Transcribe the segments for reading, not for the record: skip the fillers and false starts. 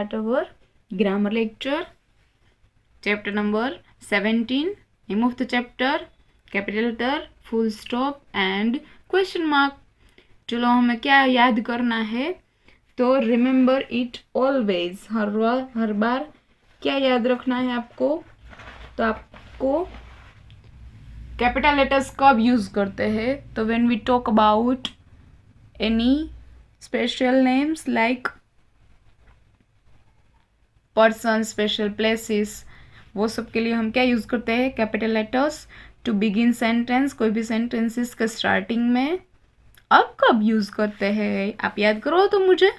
start our grammar lecture. Chapter number 17. Name of the chapter, capital letter, full stop and question mark. चलो हमें क्या याद करना है, तो रिमेंबर इट ऑलवेज, हर बार क्या याद रखना है आपको, तो आपको कैपिटल लेटर्स कब यूज करते हैं, तो when we talk about any special names like person, special places, वो सब के लिए हम क्या यूज करते हैं, capital letters. To begin sentence, कोई भी सेंटेंसेस के स्टार्टिंग में. अब कब यूज करते हैं आप याद करो तो मुझे.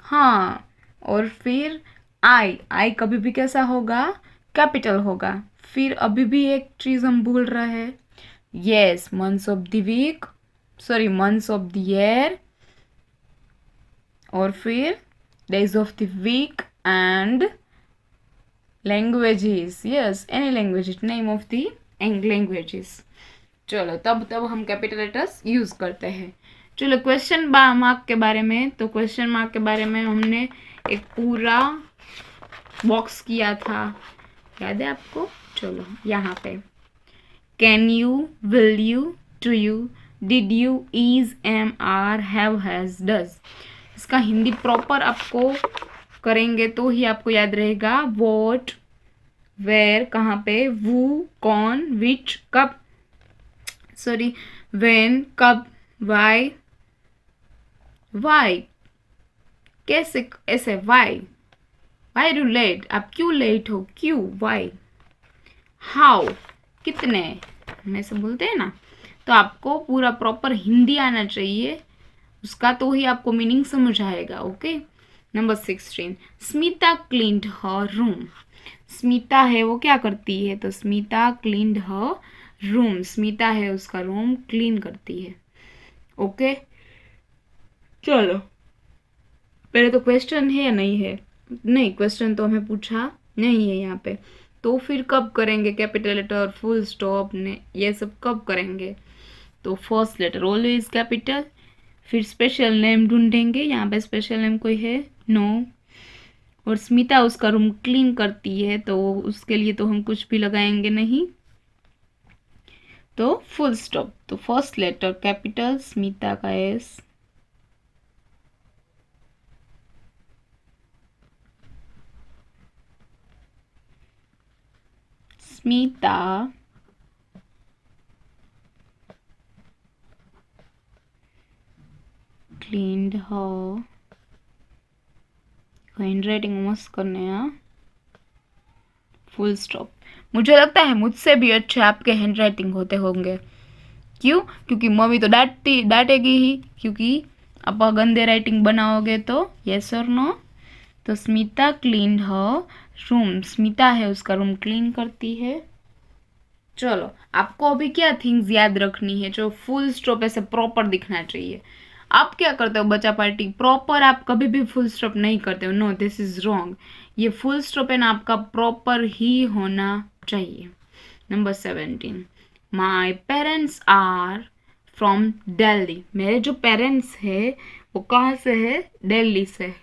हाँ, और फिर आई कभी भी कैसा होगा, कैपिटल होगा. फिर अभी भी एक चीज हम भूल रहे हैं, yes, months of the week, sorry months of the year, और फिर days of the week and languages, yes, any language, name of the languages. चलो तब हम कैपिटल लेटर्स यूज करते हैं. चलो क्वेश्चन मार्क के बारे में, तो क्वेश्चन मार्क के बारे में हमने एक पूरा बॉक्स किया था, याद है आपको. चलो यहाँ पे can you, will you, to you, did you, is, am, are, have, has, does. इसका हिंदी प्रॉपर आपको करेंगे तो ही आपको याद रहेगा. वॉट, वेयर, कहाँ पे, वू, कौन, विच, कब, सॉरी व्हेन, कब, वाई, वाई कैसे, ऐसे वाई, वाई यू लेट, आप क्यों लेट हो, क्यों, वाई. हाउ, कितने, हम ऐसे बोलते हैं ना, तो आपको पूरा प्रॉपर हिंदी आना चाहिए उसका, तो ही आपको मीनिंग समझ आएगा. ओके. नंबर 16. स्मिता क्लीन्ड हर रूम. स्मिता है वो क्या करती है, तो स्मिता क्लीन्ड हर रूम. स्मिता है उसका रूम क्लीन करती है. ओके. चलो पहले तो क्वेश्चन है या नहीं है, नहीं क्वेश्चन तो हमें पूछा नहीं है यहाँ पे, तो फिर कब करेंगे कैपिटल लेटर, फुल स्टॉप ने ये सब कब करेंगे, तो फर्स्ट लेटर ऑलवेज कैपिटल. फिर स्पेशल नेम ढूंढेंगे, यहाँ पे स्पेशल नेम कोई है, नो. और स्मिता उसका रूम क्लीन करती है, तो उसके लिए तो हम कुछ भी लगाएंगे नहीं, तो फुल स्टॉप. तो फर्स्ट लेटर कैपिटल, स्मिता का एस, स्मिता क्लीन्ड हर, हैंड राइटिंग मस्त करने हैं, फुल स्टॉप. मुझे लगता है मुझसे भी अच्छे आपके हैंड राइटिंग होते होंगे. क्यों, क्योंकि मम्मी तो डांटेगी ही, क्योंकि आप गंदे राइटिंग बनाओगे तो. यस और नो. तो स्मिता क्लीन्ड हर रूम, स्मिता है उसका रूम क्लीन करती है. चलो आपको अभी क्या थिंग्स याद रखनी है, जो फुल स्टॉप ऐसे प्रॉपर दिखना चाहिए. आप क्या करते हो बच्चा पार्टी, प्रॉपर आप कभी भी फुल स्टॉप नहीं करते हो. No, this is wrong. ये फुल स्टॉप है ना आपका प्रॉपर ही होना चाहिए. Number 17. My parents are from Delhi. मेरे जो पेरेंट्स है वो कहाँ से है, दिल्ली से.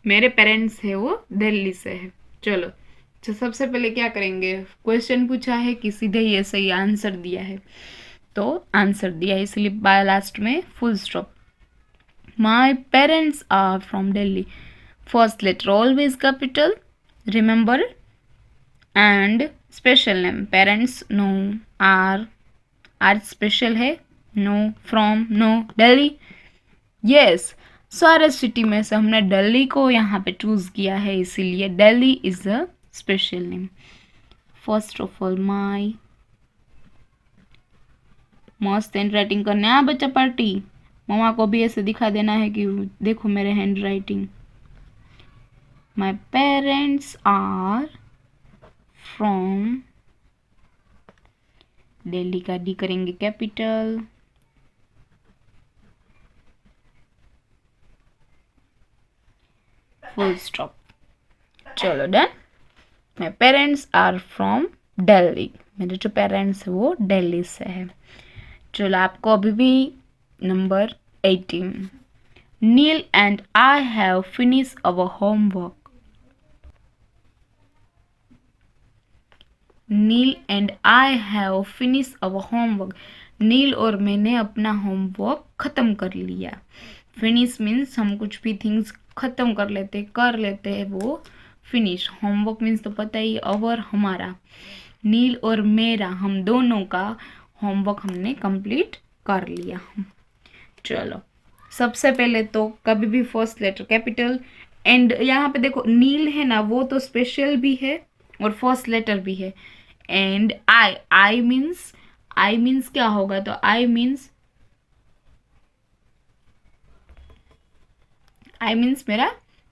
मेरे पेरेंट्स है वो दिल्ली से है. चलो तो सबसे पहले क्या करेंगे, क्वेश्चन पूछा है कि सीधे ही ऐसे ही आंसर दिया है, तो आंसर दिया है इसलिए बाय लास्ट में full stop. My parents are from Delhi. First letter always capital, remember. And special name, parents no, are special है, no, from no, Delhi. Yes, सारे सिटी में से हमने दिल्ली को यहाँ पे चूज किया है, इसीलिए Delhi is a special name. First of all my, मस्त हैंड राइटिंग करने आ बच्चा पार्टी. मम्मा को भी ऐसे दिखा देना है कि देखो मेरे hand writing. My parents are from Delhi का डी करेंगे कैपिटल. Full stop. चलो done. My parents are from Delhi. मेरे जो पेरेंट्स है वो दिल्ली से है. चलो आपको अभी भी number 18. Neil and I have finished our homework. Neil and I have finish our homework. नील और मैंने अपना होमवर्क ख़त्म कर लिया. फिनिश मीन्स हम कुछ भी थिंग्स ख़त्म कर लेते हैं वो फिनिश. होमवर्क मीन्स तो पता ही, अवर हमारा. नील और मेरा, हम दोनों का होमवर्क हमने कंप्लीट कर लिया. चलो, सबसे पहले तो कभी भी फर्स्ट लेटर कैपिटल. एंड यहाँ पे देखो नील है ना, वो तो स्पेशल भी है और फर्स्ट लेटर भी है. एंड आई मीन्स क्या होगा, तो आई मीन्स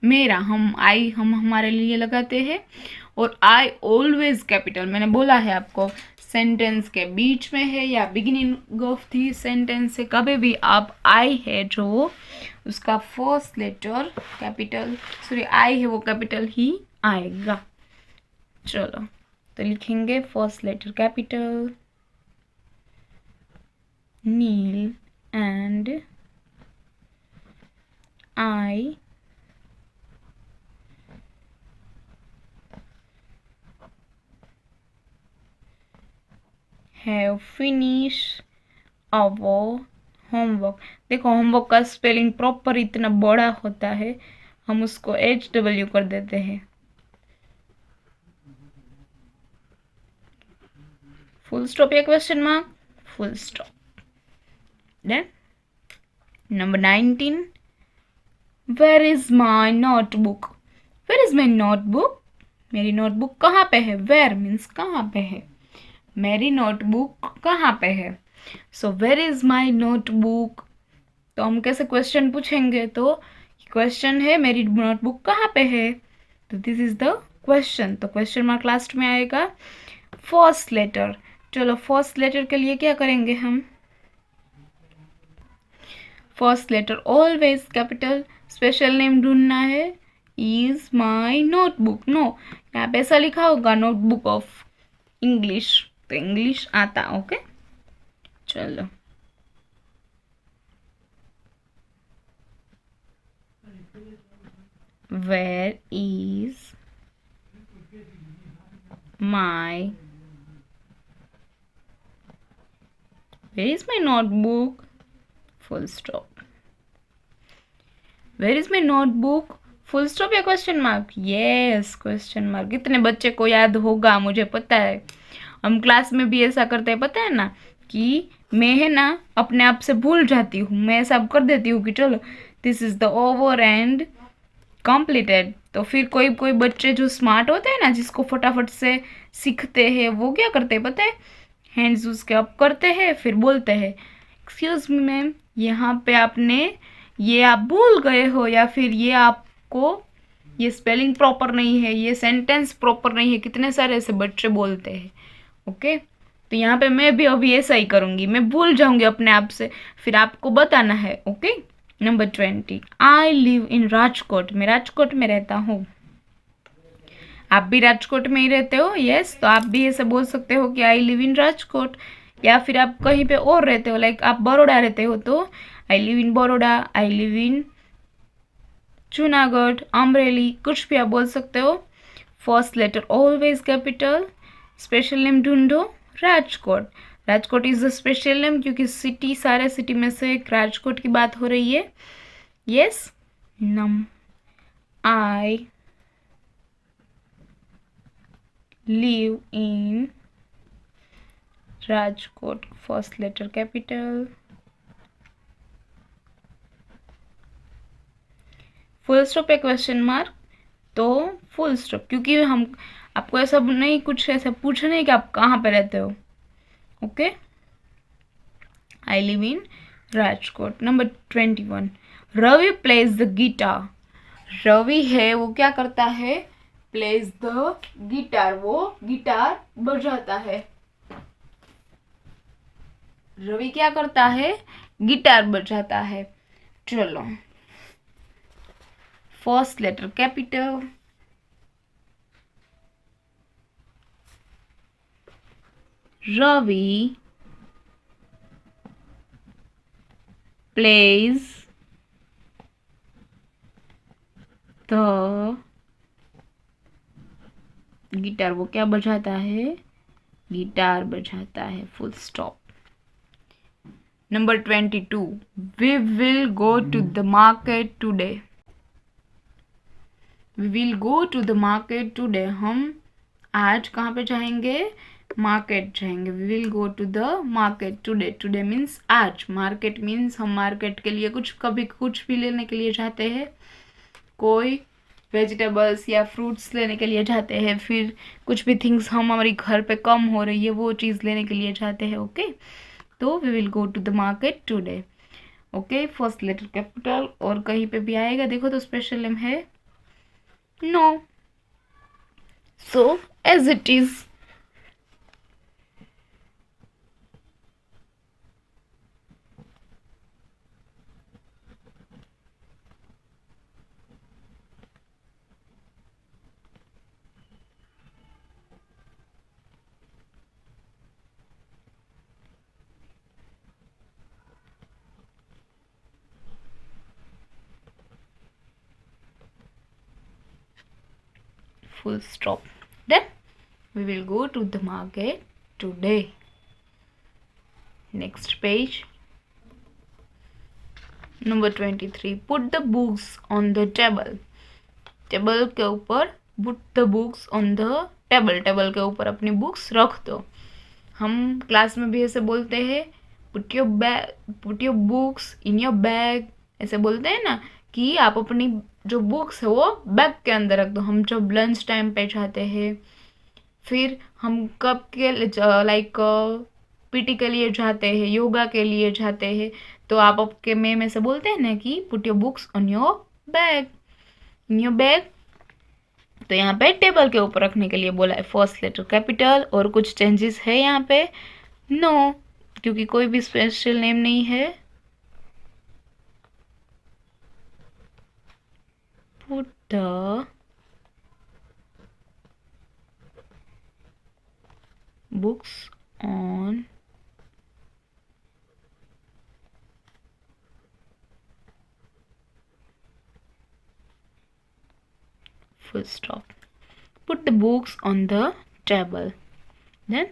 मेरा. हम हमारे लिए लगाते हैं. और आई ऑलवेज कैपिटल, मैंने बोला है आपको, सेंटेंस के बीच में है या बिगिनिंग ऑफ दी सेंटेंस से कभी भी आप आई है जो उसका फर्स्ट लेटर कैपिटल, आई है वो कैपिटल ही आएगा. चलो तो लिखेंगे first letter capital. Neel and I have finish our homework. देखो होमवर्क का स्पेलिंग प्रॉपर इतना बड़ा होता है, हम उसको HW कर देते हैं. फुल स्टॉप या question mark? Full stop. Then number 19. Where is my notebook? Where is my notebook? मेरी नोटबुक कहाँ पे है? वेयर मीन्स कहाँ पे है, मेरी नोटबुक कहाँ पे है. So where is my notebook, तो हम कैसे क्वेश्चन पूछेंगे, तो क्वेश्चन है मेरी नोटबुक कहाँ पे है, तो दिस इज द क्वेश्चन. तो क्वेश्चन मार्क लास्ट में आएगा. First letter. चलो फर्स्ट लेटर के लिए क्या करेंगे हम, first letter always capital. Special name ढूंढना है. Is my notebook. नो, यहाँ पे ऐसा लिखा होगा नोटबुक ऑफ इंग्लिश, तो इंग्लिश आता. ओके चलो. Where is my notebook? Full stop. Where is my notebook? Full stop या question mark? Yes question mark. कितने बच्चे को याद होगा, मुझे पता है. हम क्लास में भी ऐसा करते हैं, पता है ना, कि मैं है ना अपने आप से भूल जाती हूँ. मैं ऐसा कर देती हूँ कि चलो this is the over and completed. तो फिर कोई कोई बच्चे जो स्मार्ट होते हैं ना, जिसको फटाफट से सीखते हैं, वो क्या करते हैं पता है, हैंड्स उसके अप करते हैं, फिर बोलते हैं एक्सक्यूज मी मैम, यहाँ पे आपने ये आप भूल गए हो, या फिर ये आपको ये स्पेलिंग प्रॉपर नहीं है, ये सेंटेंस प्रॉपर नहीं है. कितने सारे ऐसे बच्चे बोलते हैं. ओके, तो यहाँ पे मैं भी अभी ऐसा ही करूँगी, मैं भूल जाऊँगी अपने आप से, फिर आपको बताना है. Okay. Number 20. I live in Rajkot. मैं राजकोट में रहता हूँ. आप भी राजकोट में ही रहते हो. यस, तो आप भी ऐसे बोल सकते हो कि आई लिव इन राजकोट. या फिर आप कहीं पे और रहते हो, लाइक आप बड़ौदा रहते हो, तो I live in Baroda, I live in Junagadh, Amreli, कुछ भी आप बोल सकते हो. First letter always capital. Special name ढूंढो. Rajkot. Rajkot is the special name क्योंकि सिटी, सारे सिटी में से एक राजकोट की बात हो रही है. Yes. I live in Rajkot. First letter capital. Full stop पे क्वेश्चन मार्क, तो फुल स्टॉप, क्योंकि हम आपको ऐसा नहीं कुछ ऐसा पूछना है कि आप कहाँ पे रहते हो. Okay. I live in Rajkot. Number 21. Ravi plays the guitar. Ravi है वो क्या करता है, प्लेज द गिटार, वो गिटार बजाता है. रवि क्या करता है, गिटार बजाता है. चलो first letter capital. Ravi plays the guitar, वो क्या बजाता है, गिटार बजाता है, full stop. Number 22, we will go to the market today. We will go to the market today, हम आज कहाँ पे जाएंगे, मार्केट जाएंगे। We will go to the market today, today means आज, मार्केट मीन्स हम मार्केट के लिए कभी कुछ भी लेने के लिए जाते हैं, कोई वेजिटेबल्स या फ्रूट्स लेने के लिए जाते हैं, फिर कुछ भी थिंग्स हमारी घर पे कम हो रही है वो चीज़ लेने के लिए जाते हैं। ओके, तो we will go to the market today. Okay, first letter capital, और कहीं पे भी आएगा देखो तो स्पेशल नेम है no, so as it is. Full stop. Then we will go to the market today. Next page. Number 23. Put the books on the table. Table के ऊपर put the books on the table. Table के ऊपर अपनी books रख दो। हम class में भी ऐसे बोलते हैं, put your books in your bag, ऐसे बोलते हैं ना, कि आप अपनी जो बुक्स है वो बैग के अंदर रख दो। हम जब लंच टाइम पे जाते हैं, फिर हम कब के लाइक पीटी के लिए जाते हैं, योगा के लिए जाते हैं, तो आप आपके में से बोलते हैं ना कि put your books on your bag, in your bag. तो यहाँ पे टेबल के ऊपर रखने के लिए बोला है, फर्स्ट लेटर कैपिटल, और कुछ चेंजेस है यहाँ पे नो, क्योंकि कोई भी स्पेशल नेम नहीं है। Put the books on full stop. Put the books on the table. Then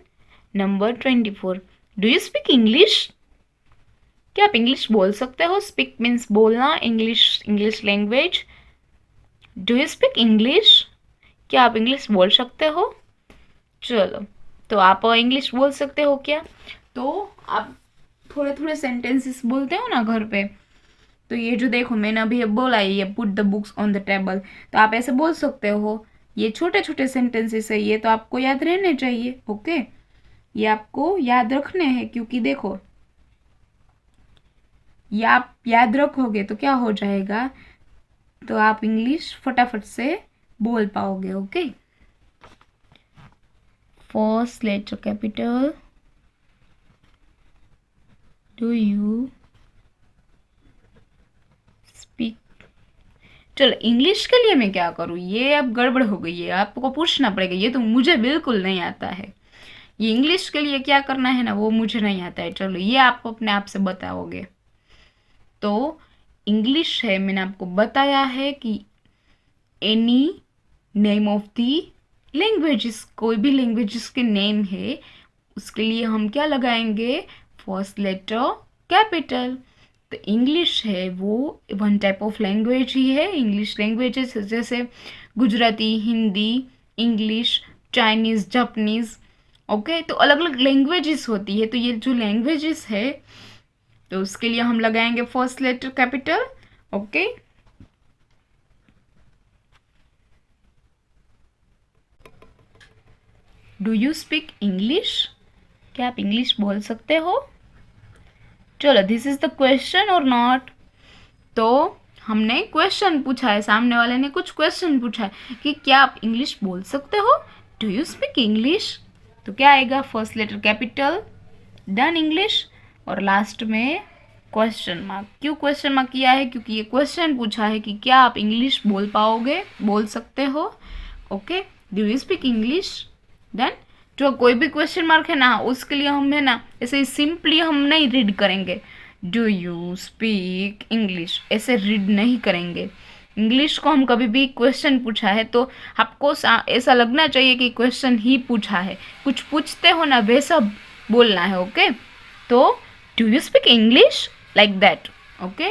number 24. Do you speak English? क्या आप इंग्लिश बोल सकते हो? स्पीक मीन्स बोलना, English language. Do you speak English? क्या आप इंग्लिश बोल सकते हो? चलो, तो आप इंग्लिश बोल सकते हो क्या? तो आप थोड़े थोड़े सेंटेंसेस बोलते हो ना घर पे, तो ये जो देखो मैंने अभी बोला है, ये put the books on the table, तो आप ऐसे बोल सकते हो। ये छोटे छोटे सेंटेंसेस है, ये तो आपको याद रहने चाहिए। ओके, ये आपको याद रखने हैं, क्योंकि देखो ये आप याद रखोगे तो क्या हो जाएगा, तो आप इंग्लिश फटाफट से बोल पाओगे। Okay, first letter capital, do you speak. चलो, इंग्लिश के लिए मैं क्या करूँ, ये अब गड़बड़ हो गई है, आपको पूछना पड़ेगा, ये तो मुझे बिल्कुल नहीं आता है। ये इंग्लिश के लिए क्या करना है ना, वो मुझे नहीं आता है। चलो, ये आप अपने आप से बताओगे। तो इंग्लिश है, मैंने आपको बताया है कि any name of the languages, कोई भी लैंग्वेजेस के नेम है उसके लिए हम क्या लगाएंगे, फर्स्ट लेटर कैपिटल। तो इंग्लिश है वो वन टाइप ऑफ लैंग्वेज ही है। इंग्लिश लैंग्वेजेस जैसे Gujarati, Hindi, English, Chinese, Japanese. Okay, तो अलग अलग लैंग्वेजेस होती है। तो ये जो लैंग्वेजेस है तो उसके लिए हम लगाएंगे first letter capital. Okay, do you speak English? क्या आप इंग्लिश बोल सकते हो? चलो, दिस इज द क्वेश्चन और नॉट। तो हमने क्वेश्चन पूछा है, सामने वाले ने कुछ क्वेश्चन पूछा है कि क्या आप इंग्लिश बोल सकते हो, डू यू स्पीक इंग्लिश। तो क्या आएगा, first letter capital, done English, और लास्ट में क्वेश्चन मार्क। क्यों क्वेश्चन मार्क किया है, क्योंकि ये क्वेश्चन पूछा है कि क्या आप इंग्लिश बोल पाओगे, बोल सकते हो। Okay, do you speak English. Then जो कोई भी क्वेश्चन मार्क है ना, उसके लिए हम है ना ऐसे सिंपली हम नहीं रीड करेंगे, डू यू स्पीक इंग्लिश, ऐसे रीड नहीं करेंगे। इंग्लिश को हम कभी भी क्वेश्चन पूछा है तो आपको ऐसा लगना चाहिए कि क्वेश्चन ही पूछा है, कुछ पूछते हो ना वैसा बोलना है। ओके, तो do you speak English like that. Okay.